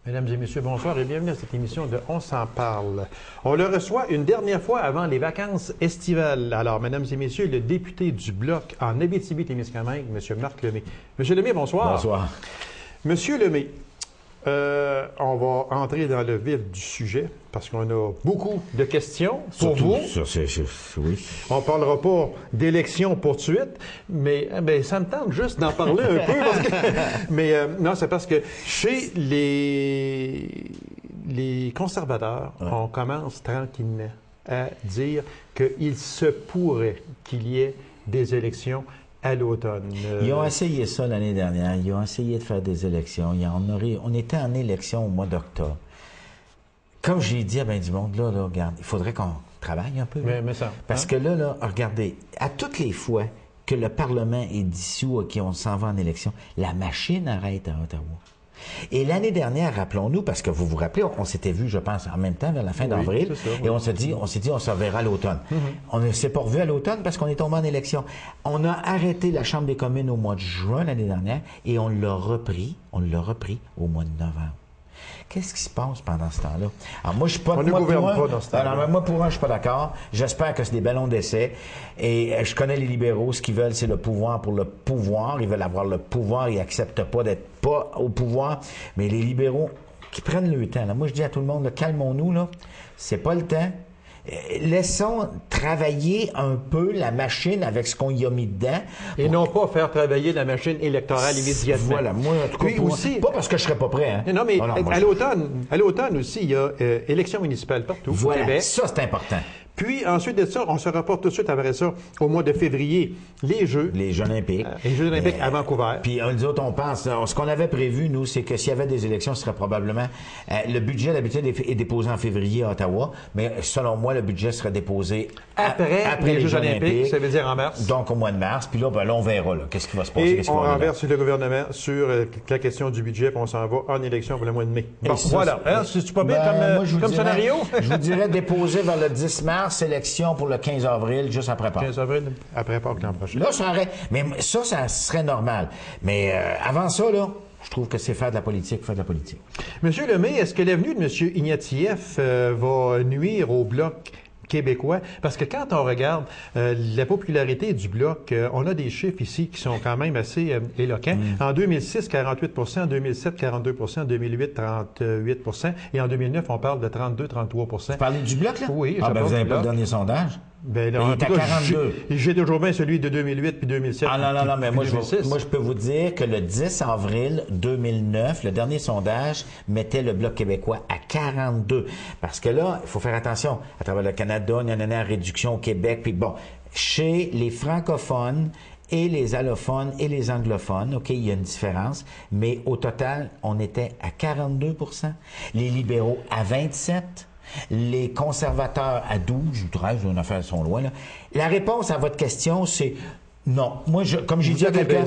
Mesdames et messieurs, bonsoir et bienvenue à cette émission de On s'en parle. On le reçoit une dernière fois avant les vacances estivales. Alors, mesdames et messieurs, le député du Bloc en Abitibi-Témiscamingue, M. Marc Lemay. M. Lemay, bonsoir. Bonsoir. M. Lemay, on va entrer dans le vif du sujet parce qu'on a beaucoup de questions pour vous. Oui. On ne parlera pas d'élection pour de suite, mais ça me tente juste d'en parler un peu. Parce que, non, c'est parce que chez les conservateurs, on commence tranquillement à dire qu'il se pourrait qu'il y ait des élections à l'automne. Ils ont essayé ça l'année dernière. Ils ont essayé de faire des élections. On était en élection au mois d'octobre. Comme j'ai dit à bien du monde, là, regarde, il faudrait qu'on travaille un peu. Mais ça, parce que là, regardez, à toutes les fois que le Parlement est dissous et qu'on s'en va en élection, la machine arrête à Ottawa. Et l'année dernière, rappelons-nous, parce que vous vous rappelez, on s'était vu, je pense, en même temps, vers la fin d'avril, et on s'est dit, on se reverra à l'automne. On ne s'est pas revu à l'automne parce qu'on est tombé en élection. On a arrêté la Chambre des communes au mois de juin l'année dernière, et on l'a repris au mois de novembre. Qu'est-ce qui se passe pendant ce temps-là? Alors, moi, je suis pas... On ne gouverne pas dans ce temps-là. Alors, moi, pour un, je suis pas d'accord. J'espère que c'est des ballons d'essai. Et je connais les libéraux. Ce qu'ils veulent, c'est le pouvoir pour le pouvoir. Ils veulent avoir le pouvoir. Ils acceptent pas d'être pas au pouvoir. Mais les libéraux qui prennent le temps, là. Moi, je dis à tout le monde, calmons-nous, là. C'est pas le temps. Laissons travailler un peu la machine avec ce qu'on y a mis dedans. Et non pas faire travailler la machine électorale immédiatement. Voilà, moi, en tout cas, aussi, pas parce que je serais pas prêt. Hein. Non, mais à l'automne aussi, il y a élections municipales partout au Québec. Ça, c'est important. Puis, ensuite de ça, on se rapporte tout de suite après ça, au mois de février, les Jeux olympiques. Les Jeux olympiques à Vancouver. Puis, nous autres, on pense, ce qu'on avait prévu, nous, c'est que s'il y avait des élections, ce serait probablement... le budget, d'habitude, est déposé en février à Ottawa, mais selon moi, le budget serait déposé après les Jeux olympiques. Ça veut dire en mars. Donc, au mois de mars. Puis là, on verra, qu'est-ce qui va se passer. Et on renverse le gouvernement sur la question du budget, puis on s'en va en élection pour le mois de mai. Bon, voilà. C'est-tu pas bien comme scénario? Je vous dirais déposer vers le 10 mars, élection pour le 15 avril, juste après Pâques. 15 avril, après Pâques l'an prochain. Là, ça serait normal. Mais avant ça, là, je trouve que c'est faire de la politique. Monsieur Lemay, est-ce que l'avenue de M. Ignatieff va nuire au Bloc québécois? Parce que quand on regarde la popularité du Bloc, on a des chiffres ici qui sont quand même assez éloquents. En 2006, 48 en 2007, 42 en 2008, 38 et en 2009, on parle de 32-33 Vous parlez du Bloc, là? Oui. Vous n'avez pas le dernier sondage? Ben, il est à 42. J'ai toujours bien celui de 2008 puis 2007. Non, mais moi, je peux vous dire que le 10 avril 2009, le dernier sondage mettait le Bloc québécois à 42. Parce que là, il faut faire attention. À travers le Canada, il y en a une réduction au Québec. Puis bon, chez les francophones et les allophones et les anglophones, OK, il y a une différence. Mais au total, on était à 42 les libéraux à 27 les conservateurs à 12 ou 13, nos affaires sont loin. Là. La réponse à votre question, c'est non. Moi, comme j'ai dit à quelqu'un...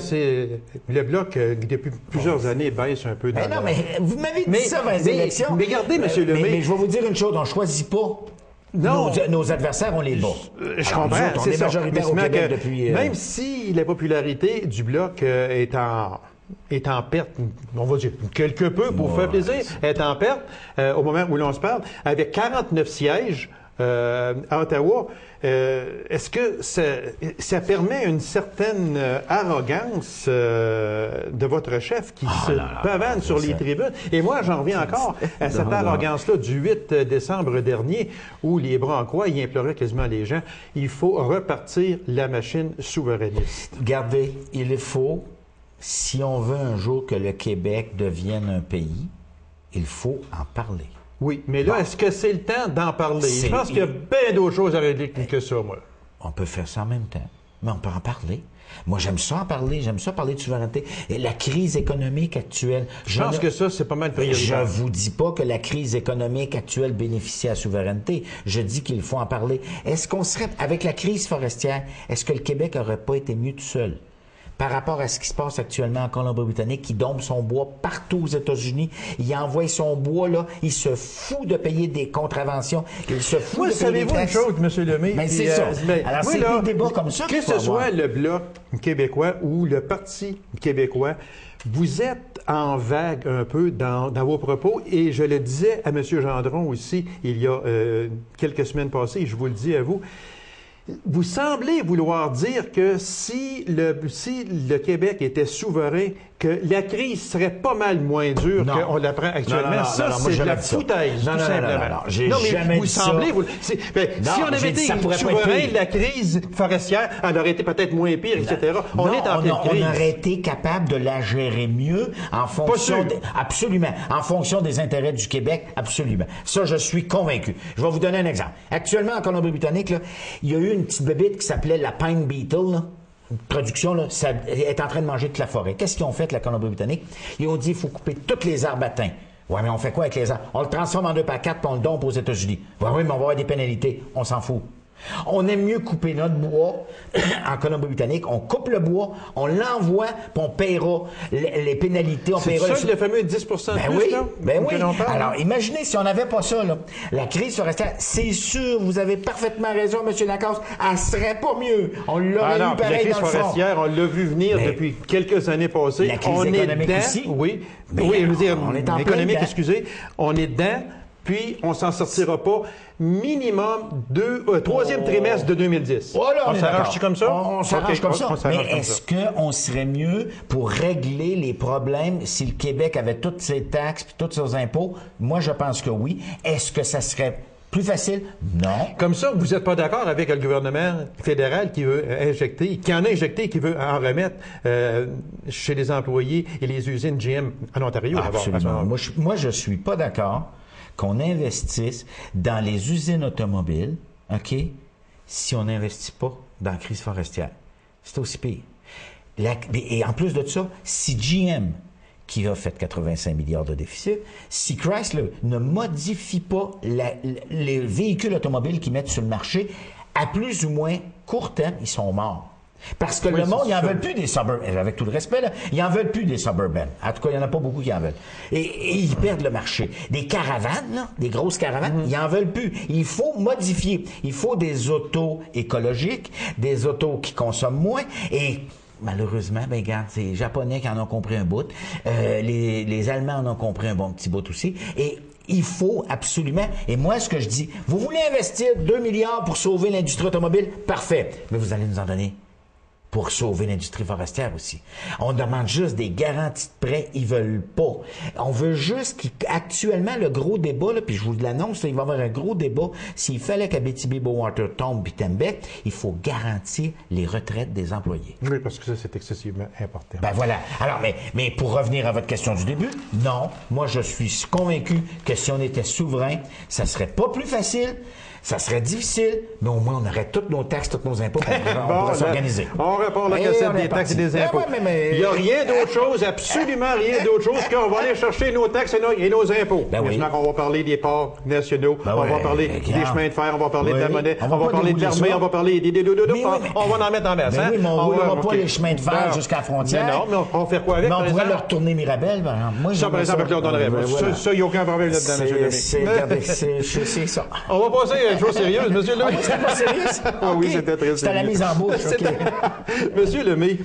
Le Bloc, depuis plusieurs années, baisse un peu dans non, mais vous m'avez dit ça dans les élections. Mais regardez, M. Lemay... Mais je vais vous dire une chose, on ne choisit pas. Non. Nos adversaires, on les bat. Je comprends, on est majoritaire au Québec depuis... Même si la popularité du Bloc est en perte, on va dire quelque peu pour faire plaisir, est en perte au moment où l'on se parle, avec 49 sièges à Ottawa, est-ce que ça permet une certaine arrogance de votre chef qui se pavane sur les tribunes? Et moi, j'en reviens encore à cette arrogance-là du 8 décembre dernier où les bras en croix, ils imploraient quasiment les gens, il faut repartir la machine souverainiste. Regardez, il faut... Si on veut un jour que le Québec devienne un pays, il faut en parler. Oui, mais là, est-ce que c'est le temps d'en parler? Je pense qu'il y a bien d'autres choses à régler que ça, moi. On peut faire ça en même temps, mais on peut en parler. Moi, j'aime ça en parler, j'aime ça parler de souveraineté. Et la crise économique actuelle... Je pense que ça, c'est pas mal prioritaire. Je vous dis pas que la crise économique actuelle bénéficie à la souveraineté. Je dis qu'il faut en parler. Est-ce qu'on serait... Avec la crise forestière, est-ce que le Québec aurait pas été mieux tout seul? Par rapport à ce qui se passe actuellement en Colombie-Britannique, qui dompe son bois partout aux États-Unis. Il envoie son bois, là. Il se fout de payer des contraventions. Il se fout de payer des taxes. Savez-vous une chose, M. Lemay? Mais c'est ça. Alors, c'est des débats comme ça que ce soit le Bloc québécois ou le Parti québécois, vous êtes en vague un peu dans vos propos, et je le disais à M. Gendron aussi il y a quelques semaines passées, et je vous le dis à vous. Vous semblez vouloir dire que si le Québec était souverain, que la crise serait pas mal moins dure qu'on l'apprend actuellement. Ça, c'est de la foutaise, tout simplement. J'ai jamais dit ça. Si on avait été souverain de la crise forestière, elle aurait été peut-être moins pire, etc. On est en pleine crise. On aurait été capable de la gérer mieux en fonction... Absolument. En fonction des intérêts du Québec, absolument. Ça, je suis convaincu. Je vais vous donner un exemple. Actuellement, en Colombie-Britannique, là, il y a eu une petite bébite qui s'appelait la Pine Beetle, là. Une production, là, ça est en train de manger toute la forêt. Qu'est-ce qu'ils ont fait, la Colombie-Britannique? Ils ont dit qu'il faut couper tous les arbres à thym. Ouais, mais on fait quoi avec les arbres? On le transforme en 2x4 puis on le dompe aux États-Unis. Ouais, oui, mais on va avoir des pénalités. On s'en fout. On aime mieux couper notre bois en Colombie-Britannique. On coupe le bois, on l'envoie, puis on paiera les pénalités. C'est ça, le fameux 10 de plus, là? Ben oui. Alors, imaginez si on n'avait pas ça, là. La crise forestière, c'est sûr, vous avez parfaitement raison, M. Lacasse, elle serait pas mieux. On l'aurait eu pareil dans le fond. La crise forestière, on l'a vu venir depuis quelques années passées. La crise économique aussi. Oui, je veux dire, on est en économique, excusez. On est dedans. Puis, on s'en sortira pas minimum troisième trimestre de 2010. Oh là, on s'arrange comme ça? On s'arrange comme ça. Mais est-ce qu'on serait mieux pour régler les problèmes si le Québec avait toutes ses taxes et tous ses impôts? Moi, je pense que oui. Est-ce que ça serait plus facile? Non. Comme ça, vous n'êtes pas d'accord avec le gouvernement fédéral qui veut injecter, qui en a injecté, qui veut en remettre chez les employés et les usines GM en Ontario? Absolument. Moi, je suis pas d'accord qu'on investisse dans les usines automobiles, OK, si on n'investit pas dans la crise forestière. C'est aussi pire. Et en plus de ça, si GM, qui a fait 85 milliards de déficit, si Chrysler ne modifie pas les véhicules automobiles qu'ils mettent sur le marché, à plus ou moins court terme, ils sont morts. Parce que le monde, ils n'en veulent plus des Suburban. Avec tout le respect, là, ils n'en veulent plus des Suburban. En tout cas, il n'y en a pas beaucoup qui en veulent. Et ils perdent le marché. Des caravanes, là, des grosses caravanes, ils n'en veulent plus. Il faut modifier. Il faut des autos écologiques, des autos qui consomment moins. Et malheureusement, ben regarde, c'est les Japonais qui en ont compris un bout. Les Allemands en ont compris un bon petit bout aussi. Et il faut absolument, et moi ce que je dis, vous voulez investir 2 milliards pour sauver l'industrie automobile? Parfait. Mais vous allez nous en donner pour sauver l'industrie forestière aussi. On demande juste des garanties de prêt, ils veulent pas. On veut juste actuellement, le gros débat, là, puis je vous l'annonce, là, il va y avoir un gros débat. S'il fallait qu'Abitibi-Bowater tombe puis Tembec, il faut garantir les retraites des employés. Oui, parce que ça, c'est excessivement important. Ben voilà. Alors, mais pour revenir à votre question du début, non, moi je suis convaincu que si on était souverain, ça serait pas plus facile. Ça serait difficile, mais au moins on aurait toutes nos taxes, tous nos impôts, on pourrait s'organiser. On repart la cassette des taxes et des impôts. Il n'y a rien d'autre chose, absolument rien d'autre chose qu'on va aller chercher nos taxes et nos impôts. Ben oui. On va parler des ports nationaux, on va parler des chemins de fer, on va parler de la monnaie, on va parler de l'armée, on va parler des on va en mettre en baisse. Oui, mais on ne roulera pas les chemins de fer jusqu'à la frontière. Non, mais on va faire quoi avec? Mais on pourrait leur tourner Mirabel, par exemple. Ça, par exemple, on donnerait. Ça, il n'y a aucun problème là-dedans, M. Lemay. C'est ça. On va passer à une chose sérieuse, M. Lemay. C'était pas sérieux? Oui, c'était très sérieux. C'était la mise en bouche. Monsieur Lemay,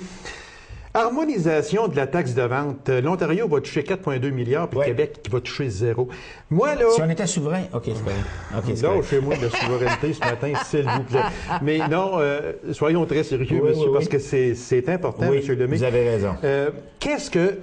harmonisation de la taxe de vente. L'Ontario va toucher 4,2 milliards, puis le Québec qui va toucher 0. Moi, là... Si on était souverain, OK, c'est correct. Non, chez moi, de souveraineté ce matin, s'il vous plaît. Mais non, soyons très sérieux, monsieur, parce que c'est important, M. Lemay. Vous avez raison. Qu'est-ce que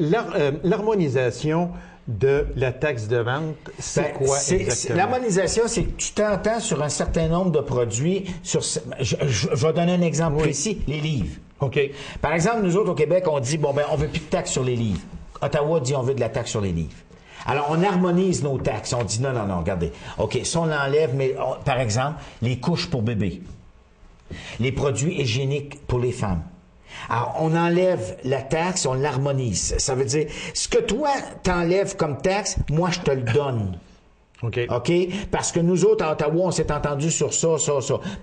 l'harmonisation de la taxe de vente, c'est quoi exactement? L'harmonisation, c'est que tu t'entends sur un certain nombre de produits. Je vais donner un exemple précis, les livres. OK. Par exemple, nous autres, au Québec, on dit, on veut plus de taxes sur les livres. Ottawa dit, on veut de la taxe sur les livres. Alors, on harmonise nos taxes. On dit, non, regardez. OK, ça, on l'enlève, mais par exemple, les couches pour bébés, les produits hygiéniques pour les femmes. Alors, on enlève la taxe, on l'harmonise. Ça veut dire, ce que toi, t'enlèves comme taxe, moi, je te le donne. OK. Parce que nous autres, à Ottawa, on s'est entendu sur ça.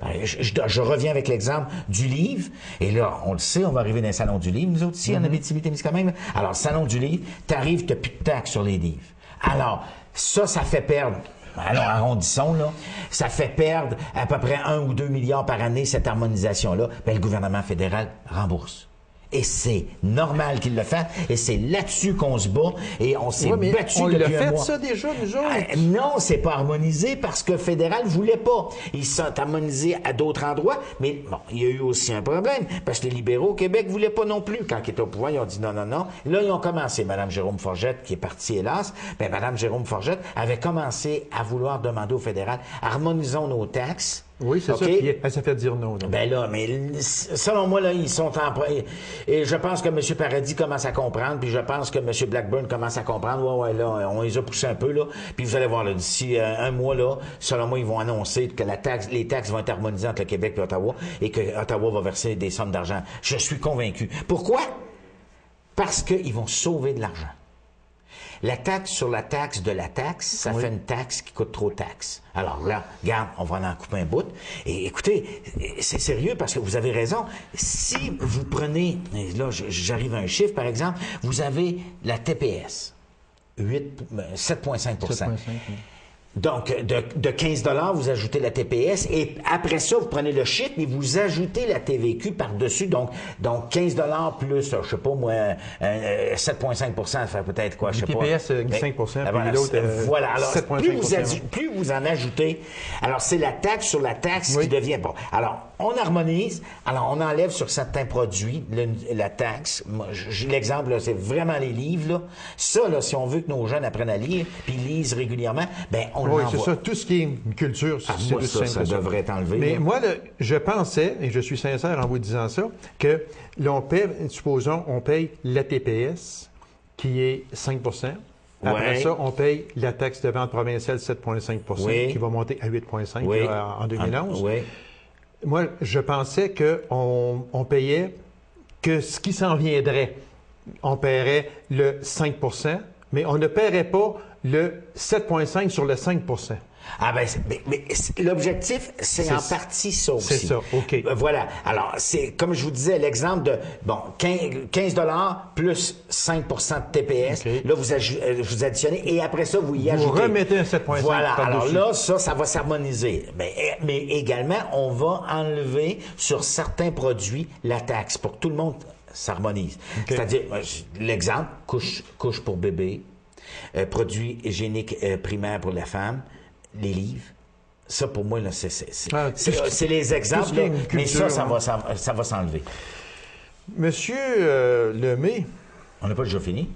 Ben, je reviens avec l'exemple du livre. Et là, on le sait, on va arriver dans le salon du livre, nous autres, ici, en Abitibi-Témiscamingue. Alors, salon du livre, t'arrives, t'as plus de taxe sur les livres. Alors, ça fait perdre. Alors, arrondissons, là, ça fait perdre à peu près 1 ou 2 milliards par année, cette harmonisation-là. Ben, le gouvernement fédéral rembourse. Et c'est normal qu'ils le fassent. Et c'est là-dessus qu'on se bat. Et on s'est battu on depuis l'a un fait, mois. Ça, déjà, nous autres? Non, c'est pas harmonisé parce que le fédéral voulait pas. Ils sont harmonisés à d'autres endroits. Mais bon, il y a eu aussi un problème. Parce que les libéraux au Québec voulaient pas non plus. Quand ils étaient au pouvoir, ils ont dit non, non, non. Là, ils ont commencé. Mme Jérôme Forgette, qui est partie, hélas. Ben, Mme Jérôme Forgette avait commencé à vouloir demander au fédéral, harmonisons nos taxes. Oui, c'est ça. Puis elle s'est fait dire non. Donc. Ben là, mais selon moi, là, ils sont en... Et je pense que M. Paradis commence à comprendre, puis je pense que M. Blackburn commence à comprendre. Ouais, là, on les a poussés un peu, là. Puis vous allez voir, là, d'ici un mois, là, selon moi, ils vont annoncer que les taxes vont être harmonisées entre le Québec et Ottawa, et que Ottawa va verser des sommes d'argent. Je suis convaincu. Pourquoi? Parce qu'ils vont sauver de l'argent. La taxe sur la taxe de la taxe, ça fait une taxe qui coûte trop de taxes. Alors là, regarde, on va en couper un bout. Et écoutez, c'est sérieux parce que vous avez raison. Si vous prenez, et là, j'arrive à un chiffre, par exemple, vous avez la TPS, 7,5 %. Donc, de 15 $ vous ajoutez la TPS et après ça, vous prenez le chiffre et vous ajoutez la TVQ par-dessus. Donc 15 $ plus, je sais pas moi, 7,5 %, ça fait peut-être quoi, je sais pas. TPS, 5 puis l'autre, voilà. Alors, 7,5 plus vous en ajoutez, alors c'est la taxe sur la taxe qui devient bon. Alors, on harmonise, alors on enlève sur certains produits la taxe. Moi, l'exemple, là, c'est vraiment les livres, là. Ça, là, si on veut que nos jeunes apprennent à lire puis lisent régulièrement, ben on oui, c'est ça. Tout ce qui est culture, c'est moi, ça devrait être enlevé. Mais là. moi, je pensais, et je suis sincère en vous disant ça, que l'on paie, supposons, on paye la TPS, qui est 5 %. Après ça, on paye la taxe de vente provinciale 7,5 %, qui va monter à 8,5 en 2011. Moi, je pensais qu'on payait que ce qui s'en viendrait. On paierait le 5 %, mais on ne paierait pas le 7,5 sur le 5 % Ah ben, mais l'objectif, c'est en partie ça aussi. C'est ça, OK. Voilà. Alors, c'est comme je vous disais, l'exemple de, bon, 15 $ plus 5 % de TPS. Okay. Là, vous additionnez et après ça, vous y ajoutez. Vous remettez un 7,5 Voilà. Alors dessus. là, ça va s'harmoniser. Mais également, on va enlever sur certains produits la taxe pour que tout le monde s'harmonise. Okay. C'est-à-dire, l'exemple, couche pour bébé, produits hygiéniques primaires pour la femme, les livres. Ça, pour moi, là, c'est les exemples, là, mais ça va s'enlever. Monsieur Lemay. On n'a pas déjà fini?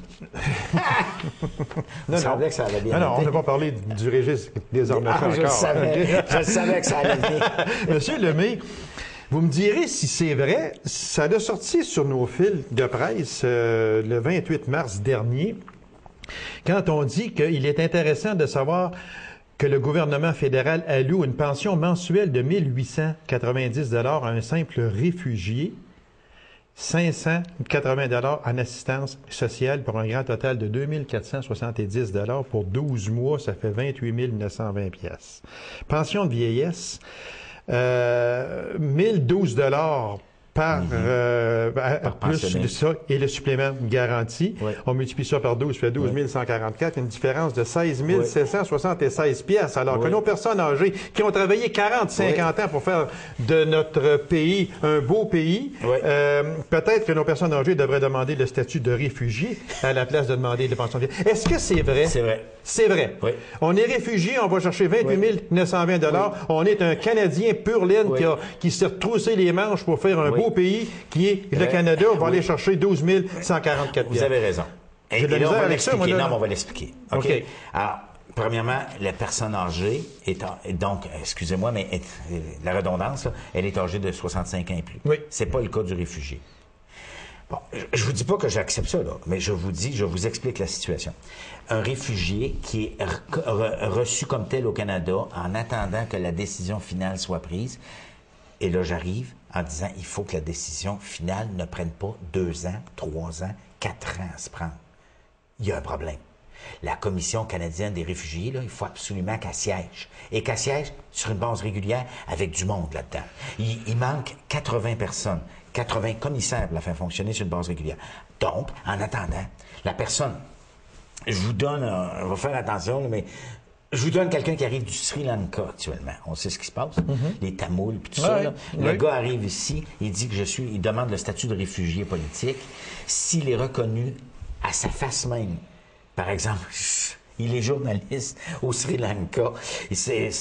Non, que ça allait bien. Non, on n'a pas parlé du registre des armes encore. Je savais que ça allait venir. Monsieur Lemay, vous me direz si c'est vrai, ça a sorti sur nos fils de presse le 28 mars dernier, quand on dit qu'il est intéressant de savoir que le gouvernement fédéral alloue une pension mensuelle de 1 890 $ à un simple réfugié, 580 $ en assistance sociale pour un grand total de 2 470 $ pour 12 mois, ça fait 28 920 $. Pension de vieillesse, 1 012 $ par plus de ça et le supplément garanti. Oui. On multiplie ça par 12, ça fait 12 144, une différence de 16 776 pièces. Alors que nos personnes âgées qui ont travaillé 40-50 ans pour faire de notre pays un beau pays, peut-être que nos personnes âgées devraient demander le statut de réfugié à la place de demander des pensions de vie. Est-ce que c'est vrai? C'est vrai. C'est vrai. Oui. On est réfugié, on va chercher 28 920 $. Oui. On est un Canadien pur laine qui s'est retroussé les manches pour faire un beau pays qui est le Canada. On va aller chercher 12 144 $. Vous avez raison. Et là, on va l'expliquer. Non, on va l'expliquer. OK. Alors, premièrement, la personne âgée est donc, excusez-moi, mais la redondance, là, elle est âgée de 65 ans et plus. Oui. C'est pas le cas du réfugié. Bon, je vous dis pas que j'accepte ça, là, mais je vous explique la situation. Un réfugié qui est reçu comme tel au Canada en attendant que la décision finale soit prise, et là, j'arrive en disant il faut que la décision finale ne prenne pas 2 ans, 3 ans, 4 ans à se prendre. Il y a un problème. La Commission canadienne des réfugiés, là, il faut absolument qu'elle siège. Et qu'elle siège sur une base régulière avec du monde là-dedans. Il manque 80 personnes, 80 commissaires pour la faire fonctionner sur une base régulière. Donc, en attendant, la personne, je vous donne, on va faire attention, mais Je vous donne quelqu'un qui arrive du Sri Lanka actuellement. On sait ce qui se passe. Les Tamouls, puis tout ça. Là. Le gars arrive ici, il dit que il demande le statut de réfugié politique. S'il est reconnu à sa face même, par exemple, il est journaliste au Sri Lanka.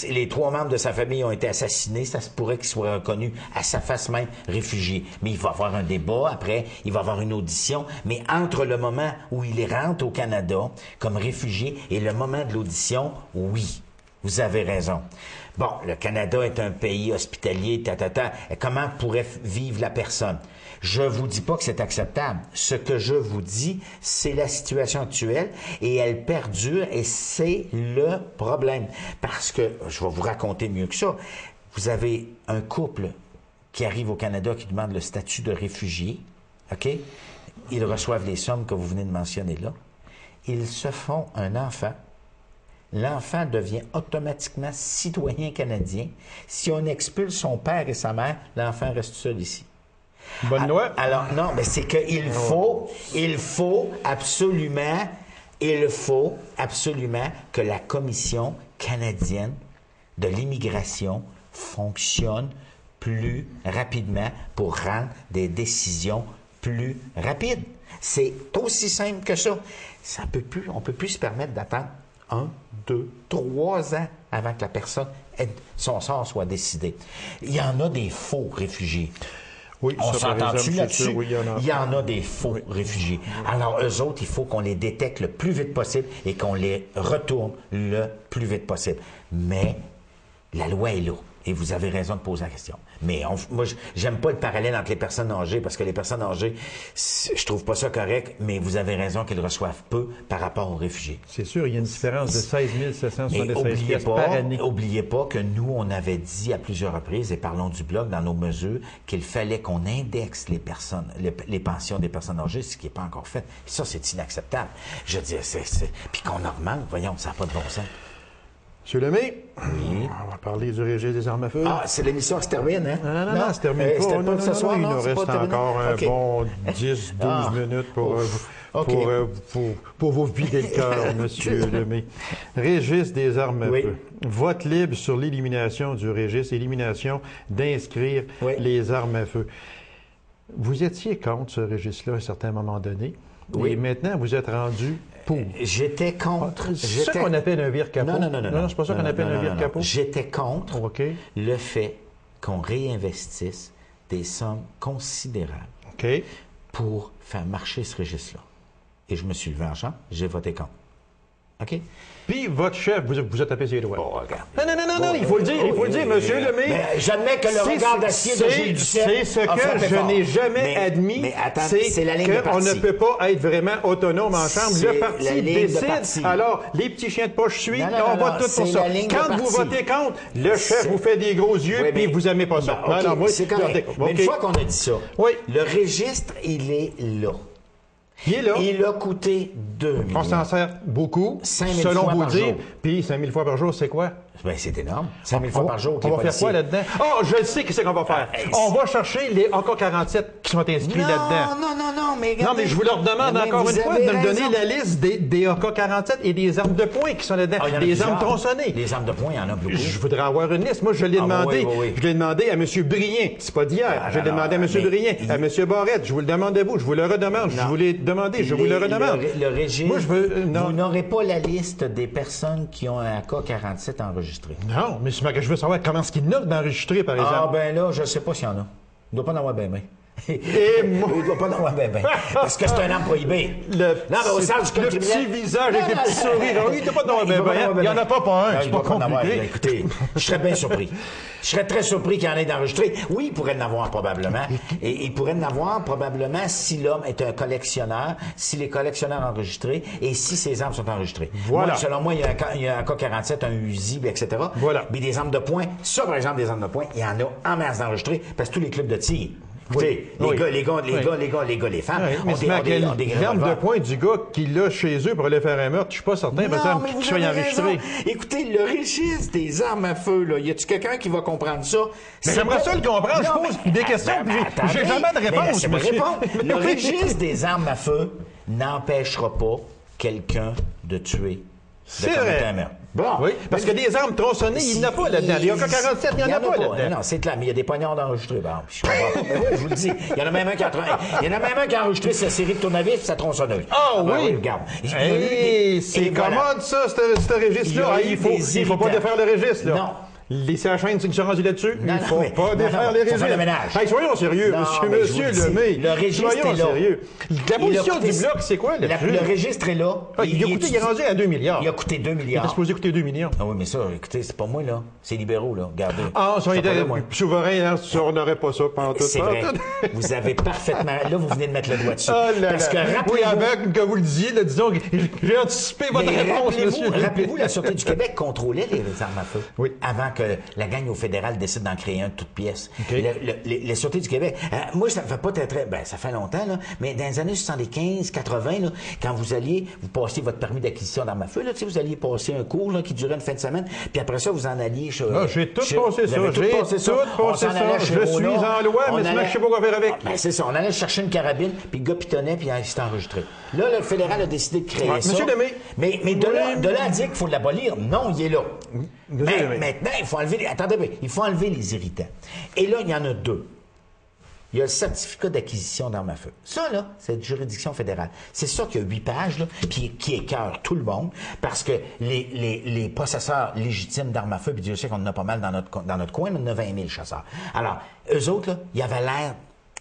Les 3 membres de sa famille ont été assassinés. Ça se pourrait qu'il soit reconnu à sa face même réfugié. Mais il va avoir un débat. Après, il va avoir une audition. Mais entre le moment où il rentre au Canada comme réfugié et le moment de l'audition, oui, vous avez raison. Bon, le Canada est un pays hospitalier, Comment pourrait vivre la personne? Je vous dis pas que c'est acceptable. Ce que je vous dis, c'est la situation actuelle et elle perdure et c'est le problème. Parce que, je vais vous raconter mieux que ça, vous avez un couple qui arrive au Canada qui demande le statut de réfugié, OK? Ils reçoivent les sommes que vous venez de mentionner là. Ils se font un enfant. L'enfant devient automatiquement citoyen canadien. Si on expulse son père et sa mère, l'enfant reste seul ici. Bonne loi. Alors, non, mais c'est qu'il faut absolument que la Commission canadienne de l'immigration fonctionne plus rapidement pour rendre des décisions plus rapides. C'est aussi simple que ça. On peut plus se permettre d'attendre 1, 2, 3 ans avant que la personne, son sort soit décidé. Il y en a des faux réfugiés. Oui, on s'entend-tu là-dessus? Oui, il y en a des faux réfugiés. Alors, eux autres, il faut qu'on les détecte le plus vite possible et qu'on les retourne le plus vite possible. Mais la loi est là. Et vous avez raison de poser la question. Mais moi, j'aime pas le parallèle entre les personnes âgées, parce que les personnes âgées, je trouve pas ça correct, mais vous avez raison qu'elles reçoivent peu par rapport aux réfugiés. C'est sûr, il y a une différence de 16 776 par année. Oubliez pas que nous, on avait dit à plusieurs reprises, et parlons du Bloc dans nos mesures, qu'il fallait qu'on indexe les pensions des personnes âgées, ce qui n'est pas encore fait. Et ça, c'est inacceptable. Je veux dire, puis qu'on augmente, voyons, ça n'a pas de bon sens. Monsieur Lemay, oui. On va parler du registre des armes à feu. Ah, c'est l'émission qui se termine, hein? Non, ça se termine pas. Non, ce soir, il nous reste encore un bon 10-12 minutes pour vous vider le cœur, Monsieur Lemay. Registre des armes à feu. Vote libre sur l'élimination du registre, élimination d'inscrire les armes à feu. Vous étiez contre ce registre-là à un certain moment donné. Oui. Et maintenant, vous êtes rendu pour. J'étais contre. C'est ça qu'on appelle un vire-capot? Non, c'est pas ça qu'on appelle un vire-capot? J'étais contre le fait qu'on réinvestisse des sommes considérables pour faire marcher ce registre-là. Et je me suis levé en champ, j'ai voté contre. OK? Puis votre chef vous a tapé ses doigts. Bon, regarde. Non, il faut le dire, Monsieur Lemay. J'admets que le regard d'acier de Gilles Duceppe c'est ce que je n'ai jamais admis, c'est qu'on ne peut pas être vraiment autonome en chambre. Le parti décide. Alors, les petits chiens de poche suivent, on vote tout pour ça. Quand vous votez contre, le chef vous fait des gros yeux, puis vous n'aimez pas ça. C'est correct. Mais une fois qu'on a dit ça, le registre, il est là. Il a coûté 2 millions. On s'en sert beaucoup, 5 000 selon fois vous par dire. jour. Puis 5 000 fois par jour, c'est quoi? Ben, c'est énorme. 5 000 fois par jour. On va faire quoi là-dedans? Je sais qu'est-ce qu'on va faire. On va chercher les AK-47 qui sont inscrits là-dedans. Non, mais regardez. Non, mais je vous leur demande encore une fois de me donner la liste des AK-47 et des armes de poing qui sont là-dedans. Des armes tronçonnées. Les armes de poing, il y en a beaucoup. Je voudrais avoir une liste. Moi, je l'ai demandé. Je l'ai demandé à M. Brien. C'est pas d'hier. Je l'ai demandé à M. Brien, à M. Barrette. Je vous le demande à vous. Je vous le redemande. Je vous l'ai demandé. Je vous le redemande. Le régime, moi, vous n'aurez pas la liste des personnes qui ont un AK-47 enregistré. Non, mais je veux savoir comment est-ce qu'il y en a d'enregistré, par exemple. Ah, ben là, je sais pas s'il y en a. Il ne doit pas en avoir ben. Et moi... Il ne doit pas en avoir ben. Parce que c'est un arme prohibé. Au sens du le petit visage avec des petits sourires. Il ne doit pas en avoir ben. Il n'y en a pas un. C'est pas compliqué. Écoutez, je serais bien surpris. Je serais très surpris qu'il y en ait d'enregistrés. Oui, il pourrait en avoir probablement. Et il pourrait en avoir probablement si l'homme est un collectionneur, si les collectionneurs enregistrés et si ces armes sont enregistrées. Voilà. Moi, selon moi, il y a un AK-47, un Uzi, etc. Voilà. Mais des armes de poing, ça, par exemple, des armes de poing, il y en a en masse d'enregistrés parce que tous les clubs de tir. Les gars, les femmes ont des l'arme de poing du gars qui l'a chez eux pour aller faire un meurtre, je suis pas certain qu'il soit enregistré. Écoutez, le registre des armes à feu, là, y a-tu quelqu'un qui va comprendre ça? Mais j'aimerais ça le comprendre. Je pose des questions, j'ai jamais de réponse, monsieur. Le registre des armes à feu n'empêchera pas quelqu'un de tuer C'est vrai. Bon. Oui, parce que des armes tronçonnées, il n'y en a pas là-dedans. Il y a que 47, il n'y en a pas là-dedans. Non, c'est clair, mais il y a des poignards enregistrés. Bon, je comprends pas. Mais oui, je vous le dis. Il y en a même un qui a enregistré sa série de tournevis et sa tronçonneuse. Ah oui? Regarde. C'est commode, ça, ce registre-là. Il faut pas défaire le registre, là. Non. Les CHN qui sont rendus là-dessus, il ne faut pas défaire les registres. Hey, soyons sérieux, monsieur Lemay. Le registre est là. Sérieux. La position du bloc, c'est quoi là-dessus? Le registre est là. Il est rendu à 2 milliards. Il a coûté 2 milliards. Il est supposé coûter 2 millions. Ah oui, mais ça, écoutez, c'est pas moi, là. C'est libéraux, là. Regardez. Ah, si on était souverain, on n'aurait pas ça pendant tout c'est vrai. Vous avez parfaitement... Là, vous venez de mettre le doigt dessus. Parce que oui, avant que vous le disiez, disons que j'ai anticipé votre réponse, monsieur. Rappelez-vous, la Sûreté du Québec contrôlait les armes à feu. Oui. Avant que la gang au fédéral décide d'en créer un de toutes pièces. Okay. Les Sûretés du Québec, moi, ça fait pas très... Ben, ça fait longtemps, là, mais dans les années 75, 80, là, quand vous passiez votre permis d'acquisition d'armes à feu, là, vous alliez passer un cours là, qui durait une fin de semaine, puis après ça, vous en alliez... j'ai tout passé ça. Je suis en loi, mais sinon, je sais pas quoi faire avec. Ben, c'est ça. On allait chercher une carabine, puis le gars pitonnait, puis il s'est enregistré. Là, le fédéral a décidé de créer ça. Monsieur Lemay. Mais de là à dire qu'il faut l'abolir, non, il est là. Mais maintenant, il faut enlever... Attendez, il faut enlever les irritants. Et là, il y en a deux. Il y a le certificat d'acquisition d'armes à feu. Ça, là, c'est de juridiction fédérale. C'est ça qui a 8 pages, là, puis qui écœure tout le monde, parce que les possesseurs légitimes d'armes à feu, puis Dieu sait qu'on en a pas mal dans notre coin, on en a 20 000 chasseurs. Alors, eux autres, là, ils avaient l'air,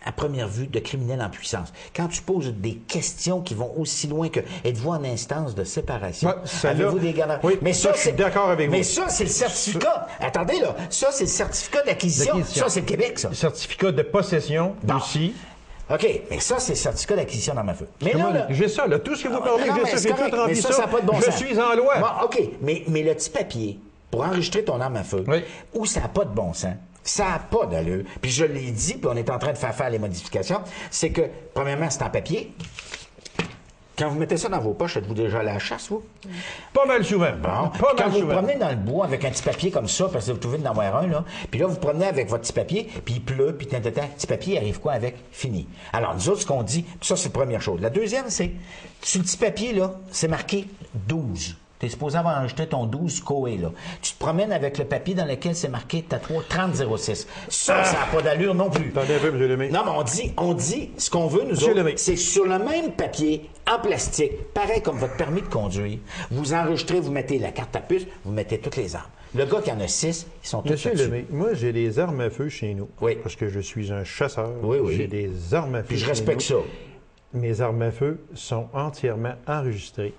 à première vue, de criminels en puissance. Quand tu poses des questions qui vont aussi loin que êtes-vous en instance de séparation? Avez-vous des gardes? Oui, mais ça, je suis d'accord avec vous. Mais ça, c'est le certificat. Attendez, là. Ça, c'est le certificat d'acquisition. Ça, c'est le Québec, ça. Le certificat de possession aussi. OK, mais ça, c'est le certificat d'acquisition d'armes à feu. Mais là, j'ai ça, là. Tout ce que vous parlez, j'ai ça, j'ai tout rempli ça. Ça n'a pas de bon sens. Je suis en loi. Bon, OK, mais le petit papier pour enregistrer ton arme à feu, où ça n'a pas de bon sens, ça n'a pas d'allure. Puis je l'ai dit, puis on est en train de faire les modifications, c'est que, premièrement, c'est en papier. Quand vous mettez ça dans vos poches, êtes-vous déjà à la chasse, vous? Pas mal souvent. Bon. Quand vous promenez dans le bois avec un petit papier comme ça, parce que vous trouvez d'en avoir un, là, puis là, vous promenez avec votre petit papier, puis il pleut, puis petit papier arrive quoi avec? Fini. Alors, nous autres, ce qu'on dit, puis ça, c'est la première chose. La deuxième, c'est, sur le petit papier, là, c'est marqué 12. Tu es supposé avoir enregistré ton 12 COE, là. Tu te promènes avec le papier dans lequel c'est marqué tatouage 3006. Ça n'a pas d'allure non plus. Attendez un peu, M. Lemay. Non, mais on dit ce qu'on veut, nous autres, c'est sur le même papier, en plastique, pareil comme votre permis de conduire. Vous enregistrez, vous mettez la carte à puce, vous mettez toutes les armes. Le gars qui en a 6, ils sont tous Monsieur Lemay, moi, j'ai des armes à feu chez nous. Oui. Parce que je suis un chasseur. Oui. J'ai des armes à feu. Puis je respecte ça. Mes armes à feu sont entièrement enregistrées.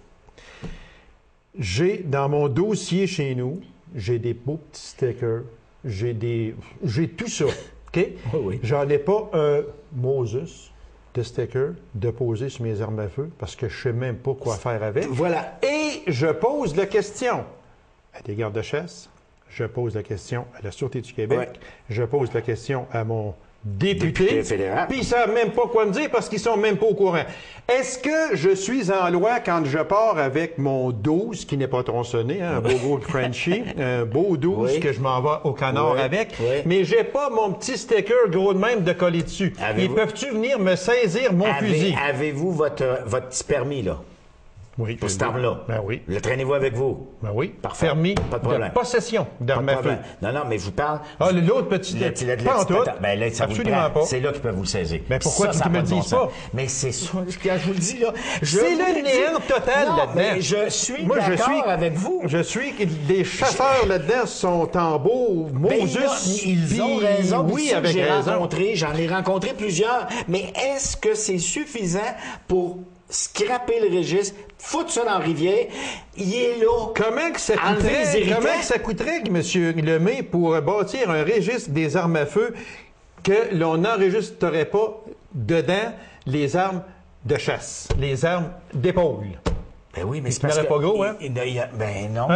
J'ai, dans mon dossier chez nous, j'ai des beaux petits stickers, j'ai tout ça, OK? Oui. J'en ai pas un Moses de stickers déposé sur mes armes à feu parce que je sais même pas quoi faire avec. Voilà. Et je pose la question à des gardes-chasse, je pose la question à la Sûreté du Québec, je pose la question à mon député fédéral. Puis ils savent même pas quoi me dire parce qu'ils sont même pas au courant. Est-ce que je suis en loi quand je pars avec mon 12, qui n'est pas tronçonné, un beau gros Frenchie, un beau 12 que je m'en vais au canard avec, mais j'ai pas mon petit sticker gros de même de coller dessus. Ils peuvent-tu venir me saisir mon fusil? Avez-vous votre petit permis, là? Oui. Pour cette arme-là? Ben oui. Le traînez-vous avec vous? Ben oui. Parfait. Permis pas de problème. de possession d'armes à feu. Non, pas je vous parle... Ah, l'autre petit... Pas en tout. Ben là, ça absolument pas. C'est là qu'ils peuvent vous le saisir. Mais pourquoi tu me le dis pas? Mais c'est ça, quand je vous le dis, là... C'est le néant total là-dedans. Mais je suis d'accord avec vous. Je suis... Les chasseurs là-dedans sont en beau Moses. Ils ont raison. Oui, avec raison. J'en ai rencontré plusieurs. Mais est-ce que c'est suffisant pour... scraper le registre, foutre ça dans la rivière, il est là. Comment que ça coûterait, M. Lemay, pour bâtir un registre des armes à feu que l'on n'enregistrerait pas dedans les armes de chasse, les armes d'épaule? Ben oui, mais c'est parce que... pas gros, hein? Ben non,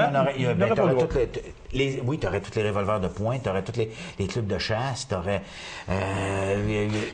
oui, tu aurais tous les revolvers de pointe, tu aurais tous les clubs de chasse, tu aurais...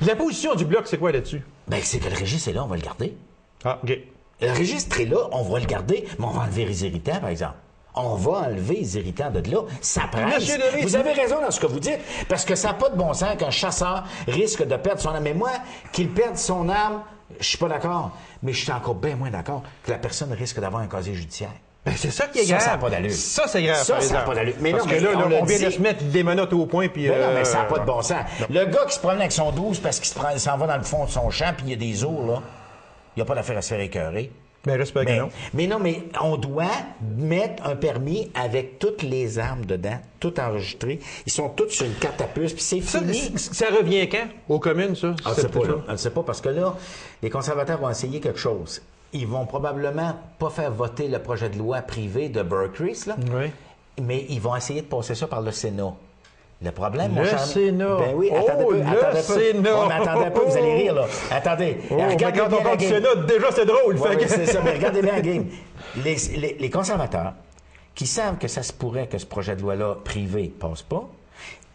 La position du bloc, c'est quoi là-dessus? Ben, c'est que le registre est là, on va le garder. Ah, OK. Le registre est là, on va le garder, mais on va enlever les irritants, par exemple. On va enlever les irritants de là. Ça presse. Vous avez raison dans ce que vous dites, parce que ça n'a pas de bon sens qu'un chasseur risque de perdre son arme. Mais moi, qu'il perde son arme, je suis pas d'accord. Mais je suis encore bien moins d'accord que la personne risque d'avoir un casier judiciaire. Ben, c'est ça qui est grave. Ça n'a pas d'allure. Ça, c'est grave. Ça n'a pas d'allure. Mais parce non, que là, on on vient de se mettre des menottes au point. Puis, non, mais ça n'a pas de bon sens. Le gars qui se promène avec son 12 parce qu'il s'en va dans le fond de son champ, puis il y a des ours, là, il n'y a pas d'affaire à se faire écœurer. Ben, j'espère que non. Mais non, mais on doit mettre un permis avec toutes les armes dedans, tout enregistré. Ils sont tous sur une carte à puce, puis c'est fini. Ça revient quand aux communes, ça? On ne sait pas, parce que là, les conservateurs vont essayer quelque chose. Ils vont probablement pas faire voter le projet de loi privé de Burkrees, là, mais ils vont essayer de passer ça par le Sénat. Le problème, mon cher... Sénat. Ben oui, attendez un Sénat. peu. Attendez un peu, vous allez rire, là. Attendez. Regardez bien quand on parle du Sénat, déjà, c'est drôle. C'est ça, mais regardez bien la game. Les conservateurs, qui savent que ça se pourrait que ce projet de loi-là privé passe pas,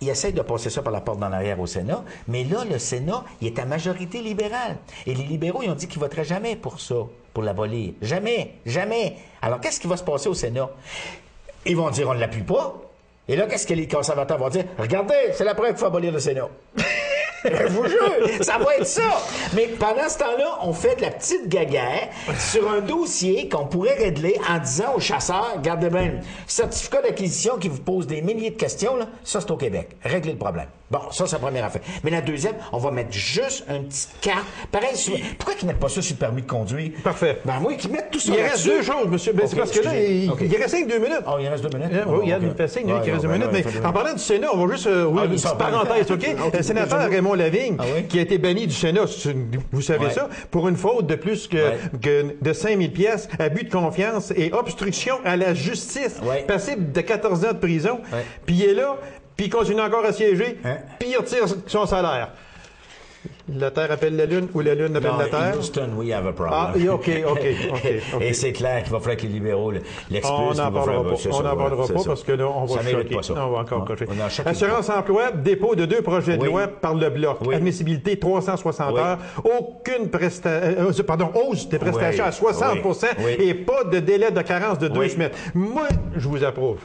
ils essayent de passer ça par la porte d'en arrière au Sénat, mais là, le Sénat, il est à majorité libérale. Et les libéraux, ils ont dit qu'ils ne voteraient jamais pour ça, pour l'abolir. Jamais, jamais. Alors, qu'est-ce qui va se passer au Sénat? Ils vont dire, on ne l'appuie pas. Et là, qu'est-ce que les conservateurs vont dire? Regardez, c'est la preuve qu'il faut abolir le Sénat. Je vous jure, ça va être ça. Mais pendant ce temps-là, on fait de la petite guéguerre sur un dossier qu'on pourrait régler en disant aux chasseurs, regardez bien, certificat d'acquisition qui vous pose des milliers de questions, là, ça c'est au Québec. Réglez le problème. Bon, ça c'est la première affaire. Mais la deuxième, on va mettre juste une petite carte. Pareil, pourquoi qu'ils mettent pas ça sur le permis de conduire? Parfait. Ben moi, qu'ils mettent tout ça. Il reste deux choses, monsieur. Ben, c'est parce que là, il reste 5-2 minutes. Oh, il reste 2 minutes? Oui, il fait 5 minutes, il reste 2 minutes. Mais en parlant du Sénat, on va juste ouvrir une petite parenthèse, OK? Le sénateur Raymond Lavigne, qui a été banni du Sénat, vous savez ça, pour une faute de plus que de 5 000 pièces, abus de confiance et obstruction à la justice, passible de 14 ans de prison. Puis il est là, puis il continue encore à siéger, puis il retire son salaire. La Terre appelle la Lune ou la Lune appelle la Terre? Houston, we have a problem. Ah, OK. Et c'est clair qu'il va falloir que les libéraux l'expulsent. On n'en parlera pas parce que là, on va choquer. On va encore cocher. Assurance-emploi, dépôt de 2 projets de loi par le Bloc. Admissibilité 360 heures. Aucune hausse des prestations à 60 et pas de délai de carence de 2 semaines. Moi, je vous approuve.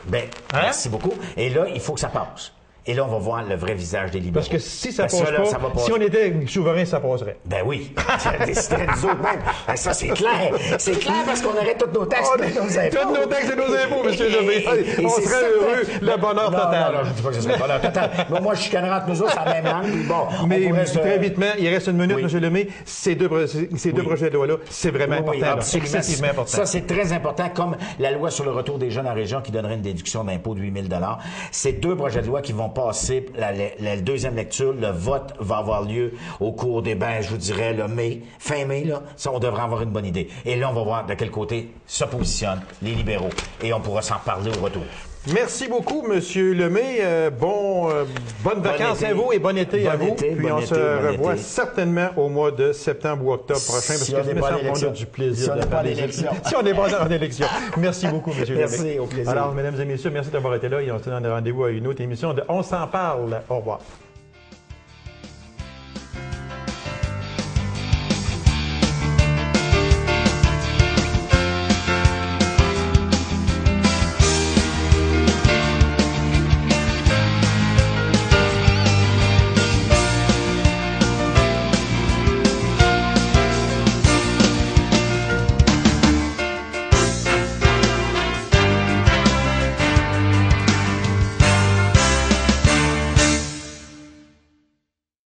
Merci beaucoup. Et là, il faut que ça passe. Et là, on va voir le vrai visage des libéraux. Parce que si ça passe pas, si on était souverain, ça passerait. Ben oui. Ça déciderait nous autres même. Ça, c'est clair. C'est clair parce qu'on aurait toutes nos taxes et nos impôts. Toutes nos taxes et nos impôts, monsieur Lemay. On serait heureux, le bonheur total. Non, je ne dis pas que ce serait le bonheur total. Mais moi, je suis entre nous autres, c'est la même langue. Bon, mais très vitement, il reste une minute, monsieur Lemay. Ces deux projets de loi-là, c'est vraiment important. C'est excessivement important. Ça, c'est très important, comme la loi sur le retour des jeunes en région qui donnerait une déduction d'impôt de 8 000 $. C'est 2 projets de loi qui vont passer la deuxième lecture. Le vote va avoir lieu au cours des, je vous dirais, fin mai, là. Ça, on devrait avoir une bonne idée. Et là, on va voir de quel côté se positionnent les libéraux. Et on pourra s'en parler au retour. Merci beaucoup, Monsieur Lemay. Bonnes vacances à vous et bon été à vous. Puis on se revoit certainement au mois de septembre ou octobre prochain parce que on a du plaisir de faire des élections. Si on n'est pas en élection. Merci beaucoup, Monsieur Lemay. Merci, au plaisir. Alors, mesdames et messieurs, merci d'avoir été là et on se donne rendez-vous à une autre émission de On s'en parle. Au revoir.